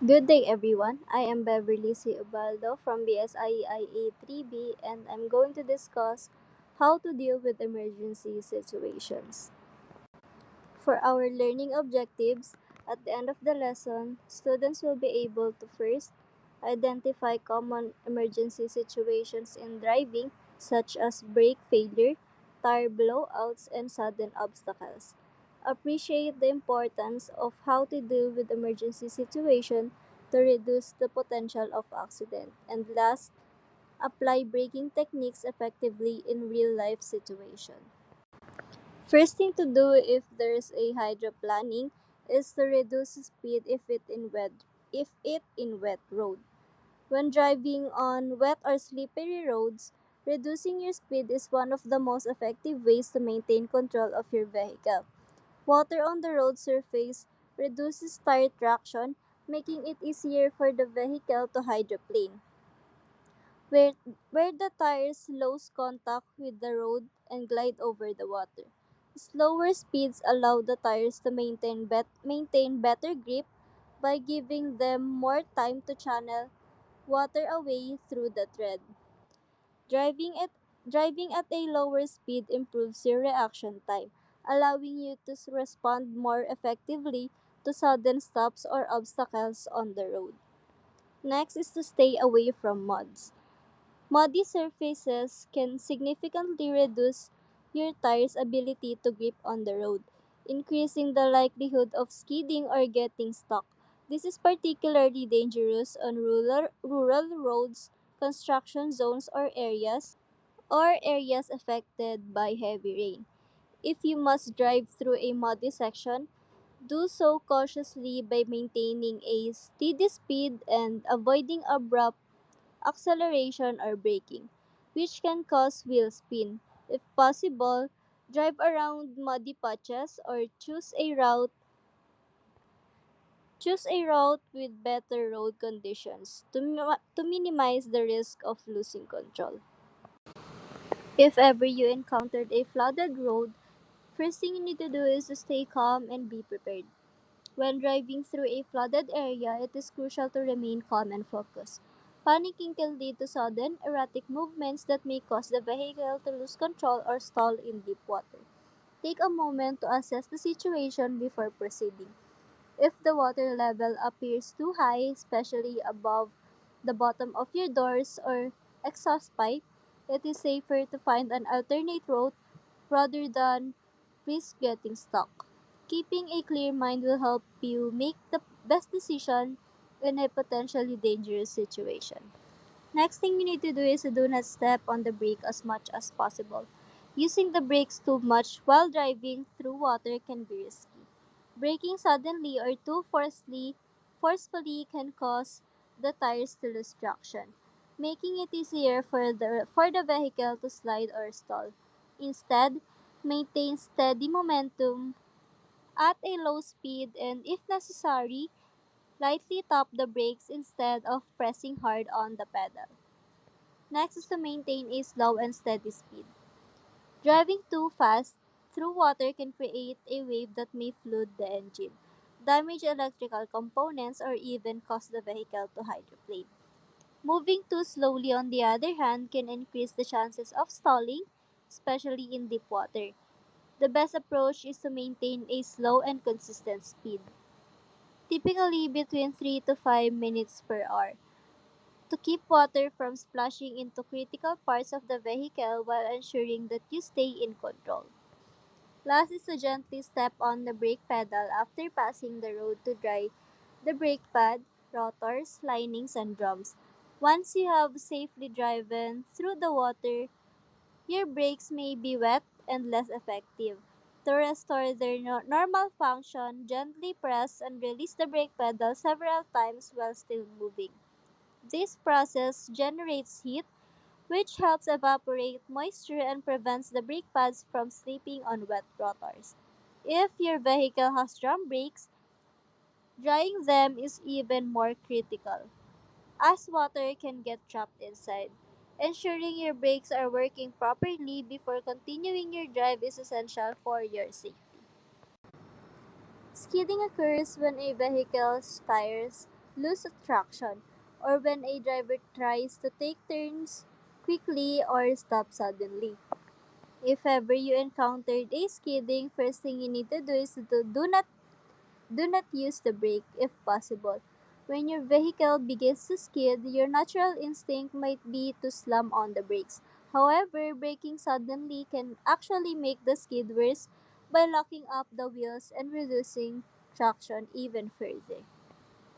Good day, everyone. I am Beverly Ubaldo from BSIEIA 3B, and I'm going to discuss how to deal with emergency situations. For our learning objectives, at the end of the lesson, students will be able to first identify common emergency situations in driving, such as brake failure, tire blowouts, and sudden obstacles. Appreciate the importance of how to deal with emergency situation to reduce the potential of accident. And last, apply braking techniques effectively in real life situation. First thing to do if there's a hydroplaning is to reduce speed if it in wet road. When driving on wet or slippery roads, reducing your speed is one of the most effective ways to maintain control of your vehicle. Water on the road surface reduces tire traction, making it easier for the vehicle to hydroplane where, where the tires lose contact with the road and glide over the water. Slower speeds allow the tires to maintain better grip by giving them more time to channel water away through the tread. Driving at Driving at a lower speed improves your reaction time, allowing you to respond more effectively to sudden stops or obstacles on the road. Next is to stay away from muds. Muddy surfaces can significantly reduce your tire's ability to grip on the road, increasing the likelihood of skidding or getting stuck. This is particularly dangerous on rural roads, construction zones, or areas affected by heavy rain. If you must drive through a muddy section, do so cautiously by maintaining a steady speed and avoiding abrupt acceleration or braking, which can cause wheel spin. If possible, drive around muddy patches or choose a route with better road conditions to minimize the risk of losing control. If ever you encountered a flooded road, first thing you need to do is to stay calm and be prepared. When driving through a flooded area, it is crucial to remain calm and focused. Panicking can lead to sudden, erratic movements that may cause the vehicle to lose control or stall in deep water. Take a moment to assess the situation before proceeding. If the water level appears too high, especially above the bottom of your doors or exhaust pipe, it is safer to find an alternate route rather than risk getting stuck. Keeping a clear mind will help you make the best decision in a potentially dangerous situation. Next thing you need to do is to do not step on the brake as much as possible. Using the brakes too much while driving through water can be risky. Braking suddenly or too forcefully can cause the tires to lose traction, making it easier for the vehicle to slide or stall. Instead, maintain steady momentum at a low speed and, if necessary, lightly tap the brakes instead of pressing hard on the pedal. Next is to maintain a slow and steady speed. Driving too fast through water can create a wave that may flood the engine, damage electrical components, or even cause the vehicle to hydroplane. Moving too slowly, on the other hand, can increase the chances of stalling, especially in deep water. The best approach is to maintain a slow and consistent speed, typically between 3 to 5 minutes per hour, to keep water from splashing into critical parts of the vehicle while ensuring that you stay in control. Last is to gently step on the brake pedal after passing the road to dry the brake pad, rotors, linings, and drums. Once you have safely driven through the water, your brakes may be wet and less effective. To restore their normal function, gently press and release the brake pedal several times while still moving. This process generates heat, which helps evaporate moisture and prevents the brake pads from slipping on wet rotors. If your vehicle has drum brakes, drying them is even more critical, as water can get trapped inside. Ensuring your brakes are working properly before continuing your drive is essential for your safety. Skidding occurs when a vehicle's tires lose traction, or when a driver tries to take turns quickly or stop suddenly. If ever you encountered a skidding, first thing you need to do is to do not use the brake if possible. When your vehicle begins to skid, your natural instinct might be to slam on the brakes. However, braking suddenly can actually make the skid worse by locking up the wheels and reducing traction even further.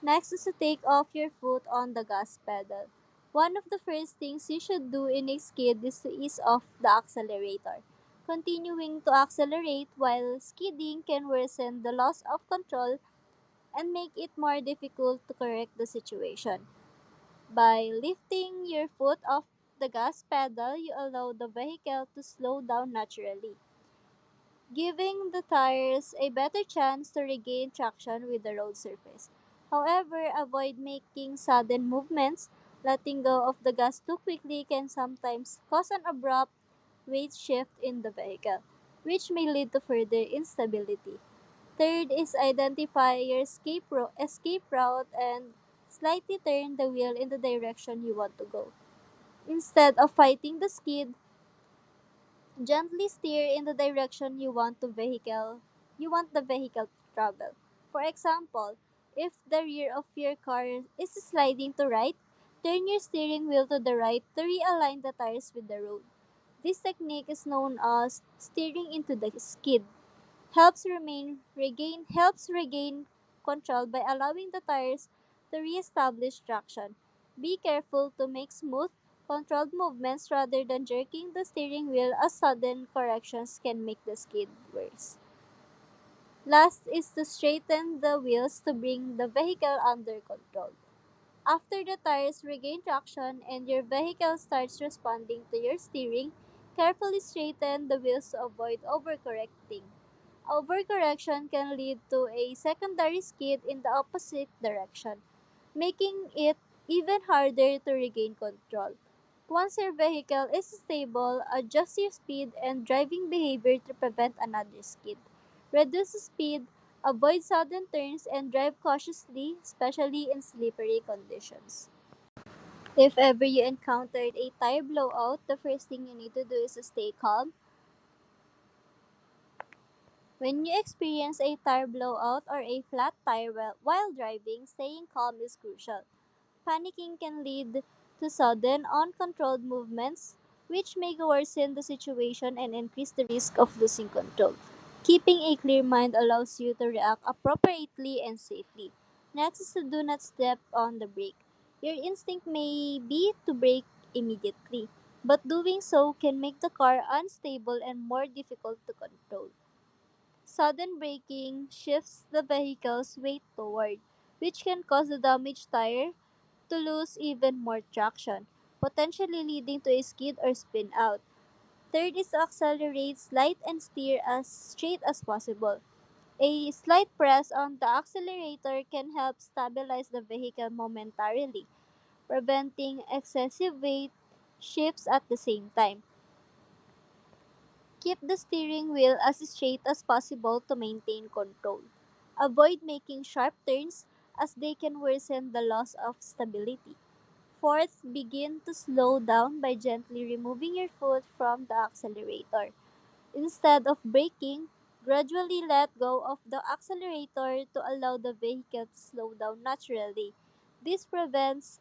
Next is to take off your foot on the gas pedal. One of the first things you should do in a skid is to ease off the accelerator. Continuing to accelerate while skidding can worsen the loss of control and make it more difficult to correct the situation. By lifting your foot off the gas pedal, you allow the vehicle to slow down naturally, giving the tires a better chance to regain traction with the road surface. However, avoid making sudden movements. Letting go of the gas too quickly can sometimes cause an abrupt weight shift in the vehicle, which may lead to further instability. Third is identify your escape route and slightly turn the wheel in the direction you want to go. Instead of fighting the skid, gently steer in the direction you want the vehicle to travel. For example, if the rear of your car is sliding to right, turn your steering wheel to the right to realign the tires with the road. This technique is known as steering into the skid. Helps regain control by allowing the tires to reestablish traction. Be careful to make smooth, controlled movements rather than jerking the steering wheel as sudden corrections can make the skid worse. Last is to straighten the wheels to bring the vehicle under control. After the tires regain traction and your vehicle starts responding to your steering, carefully straighten the wheels to avoid overcorrecting. Overcorrection can lead to a secondary skid in the opposite direction, making it even harder to regain control. Once your vehicle is stable, adjust your speed and driving behavior to prevent another skid. Reduce speed, avoid sudden turns, and drive cautiously, especially in slippery conditions. If ever you encountered a tire blowout, the first thing you need to do is to stay calm. When you experience a tire blowout or a flat tire while driving, staying calm is crucial. Panicking can lead to sudden, uncontrolled movements, which may worsen the situation and increase the risk of losing control. Keeping a clear mind allows you to react appropriately and safely. Next is to do not step on the brake. Your instinct may be to brake immediately, but doing so can make the car unstable and more difficult to control. Sudden braking shifts the vehicle's weight toward, which can cause the damaged tire to lose even more traction, potentially leading to a skid or spin out. Third is to accelerate, slide, and steer as straight as possible. A slight press on the accelerator can help stabilize the vehicle momentarily, preventing excessive weight shifts at the same time. Keep the steering wheel as straight as possible to maintain control. Avoid making sharp turns as they can worsen the loss of stability. Fourth, begin to slow down by gently removing your foot from the accelerator. Instead of braking, gradually let go of the accelerator to allow the vehicle to slow down naturally. This prevents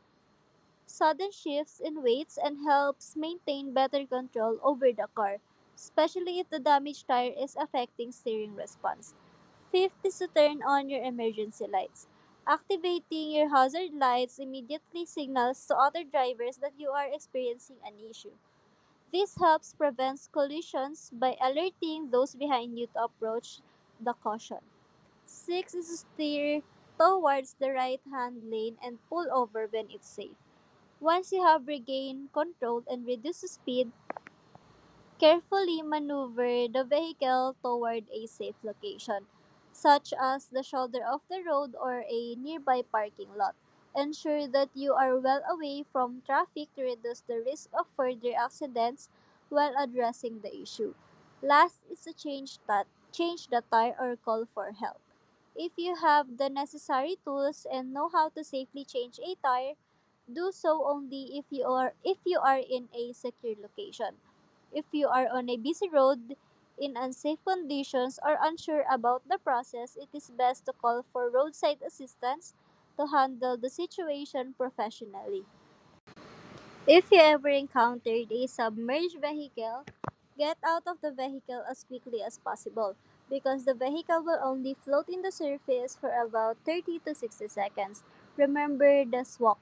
sudden shifts in weights and helps maintain better control over the car, especially if the damaged tire is affecting steering response. Fifth is to turn on your emergency lights. Activating your hazard lights immediately signals to other drivers that you are experiencing an issue. This helps prevent collisions by alerting those behind you to approach the caution. Six is to steer towards the right hand lane and pull over when it's safe. Once you have regained control and reduced speed, carefully maneuver the vehicle toward a safe location, such as the shoulder of the road or a nearby parking lot. Ensure that you are well away from traffic to reduce the risk of further accidents while addressing the issue. Last is to change the tire or call for help. If you have the necessary tools and know how to safely change a tire, do so only if you are in a secure location. If you are on a busy road in unsafe conditions or unsure about the process, it is best to call for roadside assistance to handle the situation professionally. If you ever encountered a submerged vehicle, get out of the vehicle as quickly as possible because the vehicle will only float in the surface for about 30 to 60 seconds. Remember the SWAT.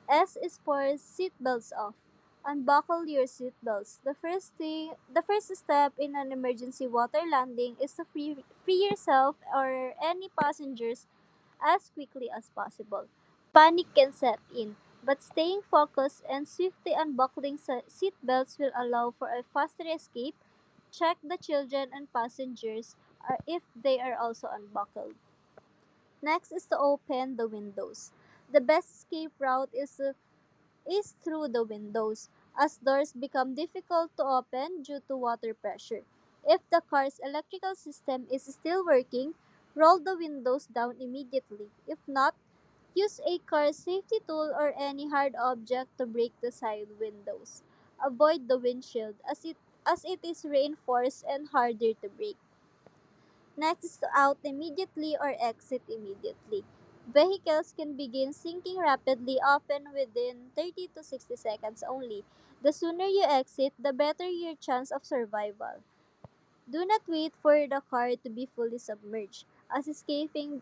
S is for seatbelts off. Unbuckle your seatbelts. The first step in an emergency water landing is to free yourself or any passengers as quickly as possible. Panic can set in, but staying focused and swiftly unbuckling seatbelts will allow for a faster escape. Check the children and passengers if they are also unbuckled. Next is to open the windows. The best escape route is through the windows, as doors become difficult to open due to water pressure. If the car's electrical system is still working, roll the windows down immediately. If not, use a car safety tool or any hard object to break the side windows. Avoid the windshield as it is reinforced and harder to break. Next is to out immediately or exit immediately. Vehicles can begin sinking rapidly, often within 30 to 60 seconds only. The sooner you exit, the better your chance of survival. Do not wait for the car to be fully submerged, as escaping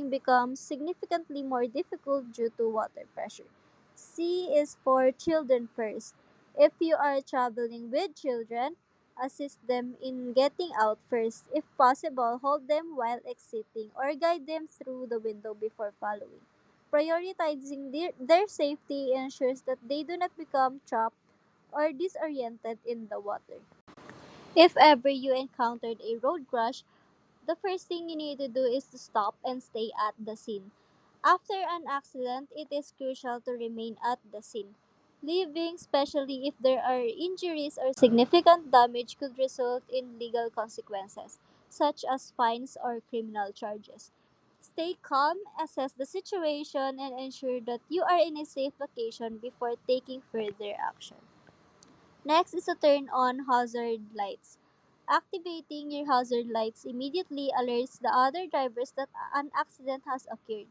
becomes significantly more difficult due to water pressure. C is for children first. If you are traveling with children, assist them in getting out first. If possible, hold them while exiting or guide them through the window before following. Prioritizing their safety ensures that they do not become trapped or disoriented in the water. If ever you encountered a road crash, the first thing you need to do is to stop and stay at the scene. After an accident, it is crucial to remain at the scene. Leaving, especially if there are injuries or significant damage, could result in legal consequences, such as fines or criminal charges. Stay calm, assess the situation, and ensure that you are in a safe location before taking further action. Next is to turn on hazard lights. Activating your hazard lights immediately alerts the other drivers that an accident has occurred.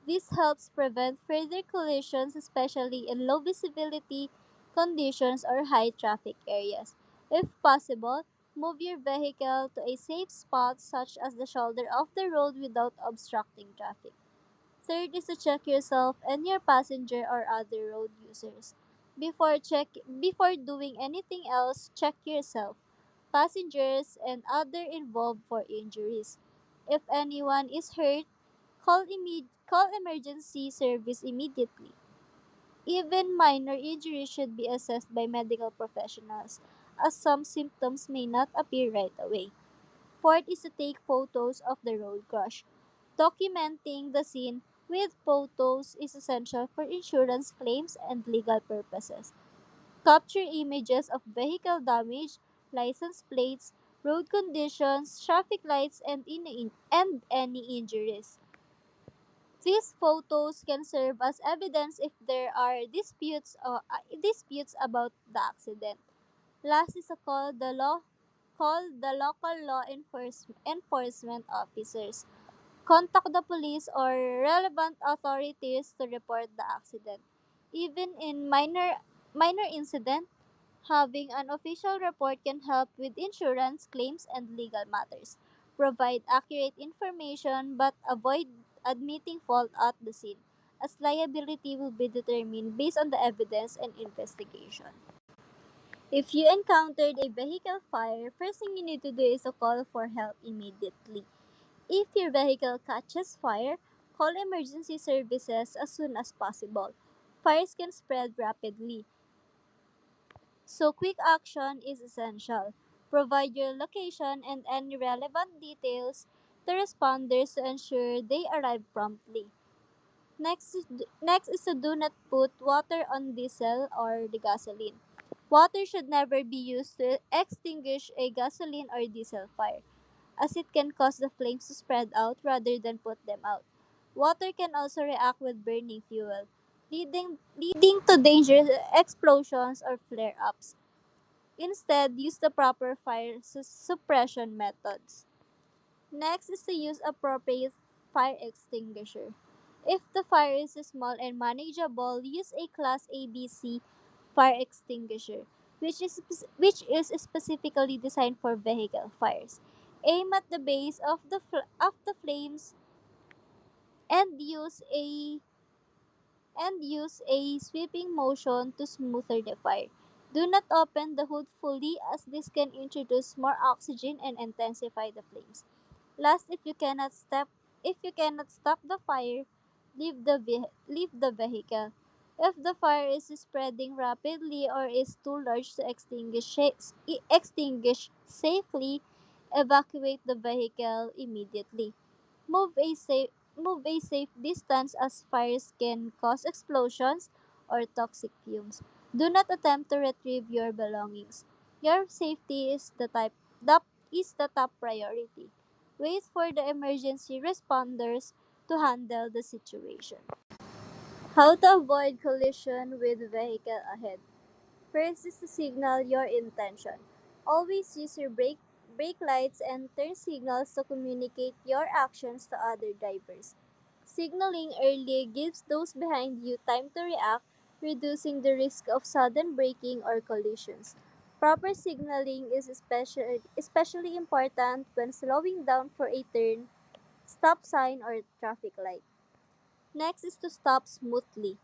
This helps prevent further collisions, especially in low visibility conditions or high traffic areas. If possible, move your vehicle to a safe spot such as the shoulder of the road without obstructing traffic. Third is to check yourself and your passenger or other road users. Before doing anything else, check yourself, passengers, and other involved for injuries. If anyone is hurt, call emergency service immediately. Even minor injuries should be assessed by medical professionals, as some symptoms may not appear right away. Fourth is to take photos of the road crash. Documenting the scene with photos is essential for insurance claims and legal purposes. Capture images of vehicle damage, license plates, road conditions, traffic lights, and any injuries. These photos can serve as evidence if there are disputes about the accident. Last is to call the local law enforcement officers. Contact the police or relevant authorities to report the accident. Even in minor incident, having an official report can help with insurance claims and legal matters. Provide accurate information but avoid admitting fault at the scene, as liability will be determined based on the evidence and investigation. If you encountered a vehicle fire, first thing you need to do is to call for help immediately. If your vehicle catches fire, call emergency services as soon as possible. Fires can spread rapidly, so quick action is essential. Provide your location and any relevant details to responders to ensure they arrive promptly. Next is to do not put water on diesel or the gasoline. Water should never be used to extinguish a gasoline or diesel fire. as it can cause the flames to spread out rather than put them out. Water can also react with burning fuel, leading to dangerous explosions or flare ups. Instead, use the proper fire suppression methods. Next is to use appropriate fire extinguisher. If the fire is small and manageable, use a Class ABC fire extinguisher, which is specifically designed for vehicle fires. Aim at the base of the flames and use a sweeping motion to smoother the fire. Do not open the hood fully as this can introduce more oxygen and intensify the flames. Last, if you cannot stop the fire, leave the vehicle. If the fire is spreading rapidly or is too large to extinguish safely, evacuate the vehicle immediately. Move a safe Move a safe distance as fires can cause explosions or toxic fumes. Do not attempt to retrieve your belongings. Your safety is the top priority. Wait for the emergency responders to handle the situation. How to avoid collision with vehicle ahead. First is to signal your intention. Always use your brake lights and turn signals to communicate your actions to other drivers. Signaling early gives those behind you time to react, reducing the risk of sudden braking or collisions. Proper signaling is especially important when slowing down for a turn, stop sign, or traffic light. Next is to stop smoothly.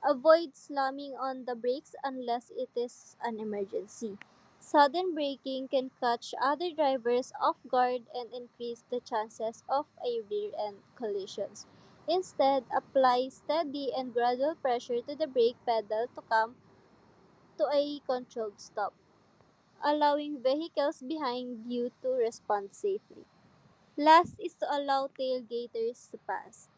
Avoid slamming on the brakes unless it is an emergency. Sudden braking can catch other drivers off guard and increase the chances of a rear end collisions. Instead, apply steady and gradual pressure to the brake pedal to come to a controlled stop, allowing vehicles behind you to respond safely. Last is to allow tailgaters to pass.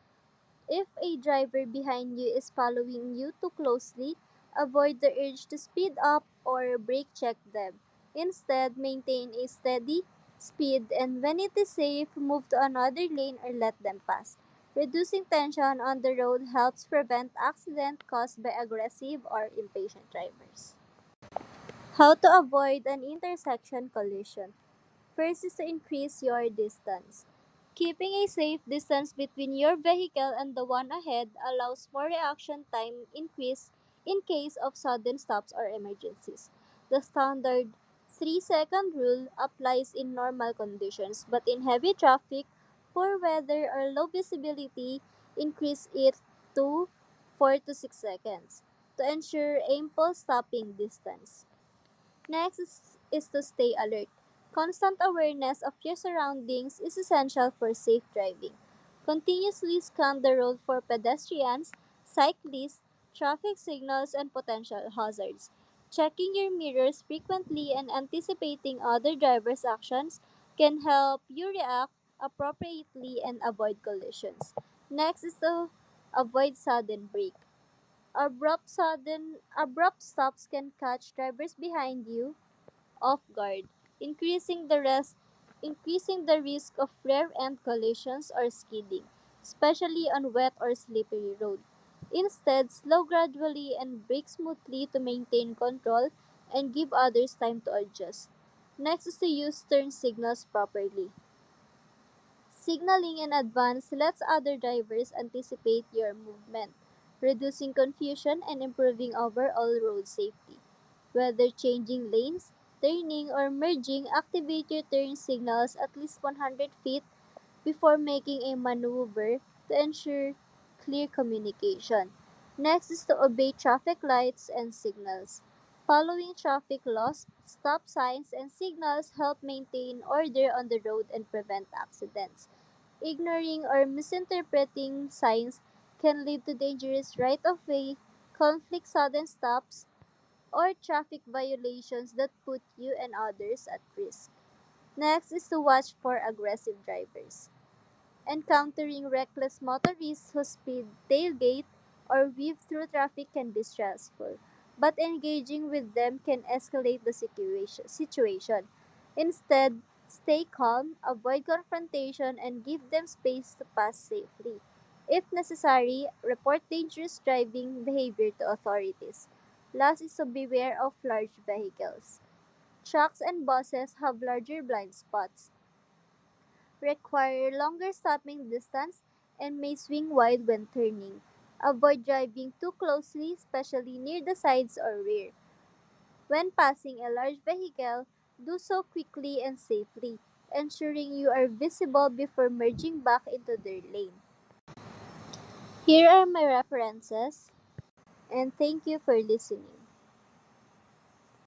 If a driver behind you is following you too closely, avoid the urge to speed up or brake check them. Instead, maintain a steady speed and when it is safe, move to another lane or let them pass. Reducing tension on the road helps prevent accidents caused by aggressive or impatient drivers. How to avoid an intersection collision. First is to increase your distance. Keeping a safe distance between your vehicle and the one ahead allows more reaction time increase in case of sudden stops or emergencies. The standard 3-second rule applies in normal conditions, but in heavy traffic, poor weather, or low visibility, increase it to 4 to 6 seconds to ensure ample stopping distance. Next is to stay alert. Constant awareness of your surroundings is essential for safe driving. Continuously scan the road for pedestrians, cyclists, traffic signals, and potential hazards. Checking your mirrors frequently and anticipating other drivers' actions can help you react appropriately and avoid collisions. Next is to avoid sudden brake. Abrupt stops can catch drivers behind you off guard, increasing the risk of rear-end collisions or skidding, especially on wet or slippery road. Instead, slow gradually and brake smoothly to maintain control and give others time to adjust. Next is to use turn signals properly. Signaling in advance lets other drivers anticipate your movement, reducing confusion and improving overall road safety. Whether changing lanes, turning, or merging, activate your turn signals at least 100 feet before making a maneuver to ensure clear communication. Next is to obey traffic lights and signals. Following traffic laws, stop signs, and signals help maintain order on the road and prevent accidents. Ignoring or misinterpreting signs can lead to dangerous right of way, conflict sudden stops, or traffic violations that put you and others at risk. Next is to watch for aggressive drivers. Encountering reckless motorists who speed, tailgate, or weave through traffic can be stressful, but engaging with them can escalate the situation. Instead, Stay calm, avoid confrontation, and give them space to pass safely. If necessary, report dangerous driving behavior to authorities. Last is to beware of large vehicles. Trucks and buses have larger blind spots, require longer stopping distance, and may swing wide when turning. Avoid driving too closely, especially near the sides or rear. When passing a large vehicle, do so quickly and safely, ensuring you are visible before merging back into their lane. Here are my references, and thank you for listening.